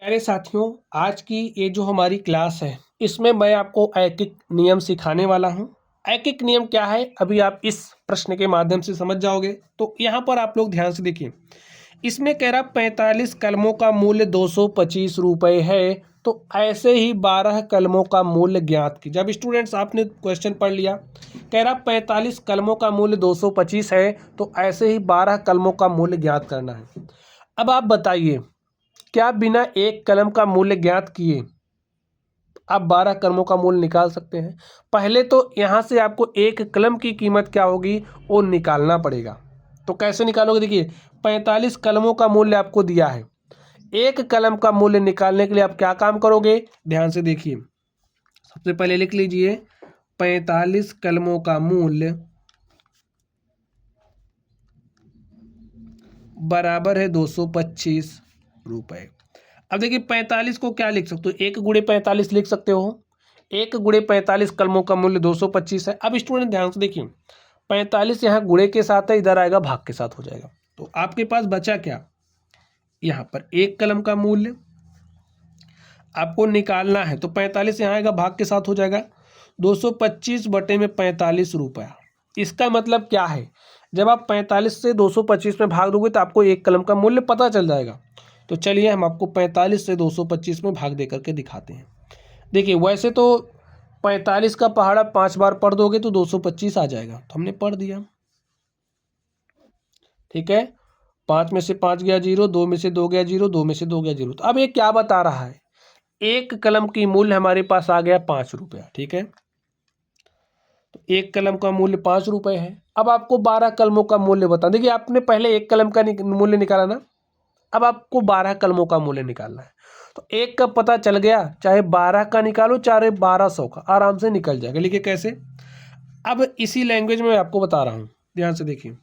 प्यारे साथियों, आज की ये जो हमारी क्लास है इसमें मैं आपको ऐकिक नियम सिखाने वाला हूँ। ऐकिक नियम क्या है अभी आप इस प्रश्न के माध्यम से समझ जाओगे। तो यहाँ पर आप लोग ध्यान से देखिए, इसमें कह रहा 45 कलमों का मूल्य 225 रुपये है, तो ऐसे ही 12 कलमों का मूल्य ज्ञात की। जब स्टूडेंट्स आपने क्वेश्चन पढ़ लिया, कह रहा 45 कलमों का मूल्य 225 है, तो ऐसे ही 12 कलमों का मूल्य ज्ञात करना है। अब आप बताइए, क्या बिना एक कलम का मूल्य ज्ञात किए आप 12 कलमों का मूल्य निकाल सकते हैं? पहले तो यहाँ से आपको एक कलम की कीमत क्या होगी वो निकालना पड़ेगा। तो कैसे निकालोगे? देखिए, 45 कलमों का मूल्य आपको दिया है। एक कलम का मूल्य निकालने के लिए आप क्या काम करोगे? ध्यान से देखिए, सबसे पहले लिख लीजिए 45 कलमों का मूल्य बराबर है 225 रुपये। अब देखिए, 45 को क्या लिख सकते हो? 1 गुणे 45 लिख सकते हो। 1 गुणे 45 कलमों का मूल्य 225 है। अब स्टूडेंट ध्यान से देखिए, 45 यहाँ गुणे के साथ है, इधर आएगा भाग के साथ हो जाएगा। तो आपके पास बचा क्या? यहाँ पर एक कलम का मूल्य आपको निकालना है, तो 45 यहाँ आएगा, भाग के साथ हो जाएगा 225 बटे में 45 रुपया। इसका मतलब क्या है? जब आप 45 से 225 में भाग दोगे तो आपको एक कलम का मूल्य पता चल जाएगा। तो चलिए हम आपको 45 से 225 में भाग दे करके दिखाते हैं। देखिए, वैसे तो 45 का पहाड़ा 5 बार पढ़ दोगे तो 225 आ जाएगा, तो हमने पढ़ दिया। ठीक है, 5 में से 5 गया 0, 2 में से 2 गया 0, 2 में से 2 गया 0। तो अब ये क्या बता रहा है? एक कलम की मूल्य हमारे पास आ गया 5 रुपया। ठीक है, तो एक कलम का मूल्य 5 रुपये है। अब आपको 12 कलमों का मूल्य बता। देखिए, आपने पहले एक कलम का मूल्य निकाला ना, अब आपको 12 कलमों का मूल्य निकालना है। तो एक का पता चल गया, चाहे 12 का निकालो चाहे 1200 का, आराम से निकल जाएगा। देखिए कैसे, अब इसी लैंग्वेज में आपको बता रहा हूं, ध्यान से देखिए।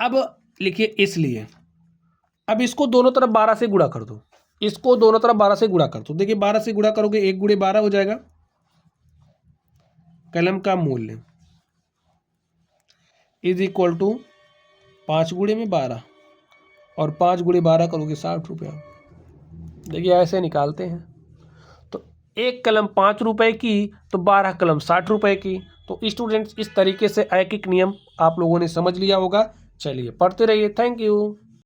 अब लिखिए इसलिए, अब इसको दोनों तरफ 12 से गुणा कर दो, इसको दोनों तरफ 12 से गुणा कर दो। देखिए 12 से गुणा करोगे, 1 गुणे 12 हो जाएगा कलम का मूल्य इज इक्वल टू 5 गुणे में 12, और 5 गुणे 12 करोगे 60 रुपया। देखिए ऐसे निकालते हैं। तो एक कलम 5 रुपए की, तो 12 कलम 60 रुपए की। तो स्टूडेंट्स, इस तरीके से ऐकिक नियम आप लोगों ने समझ लिया होगा। चलिए पढ़ते रहिए। Thank you.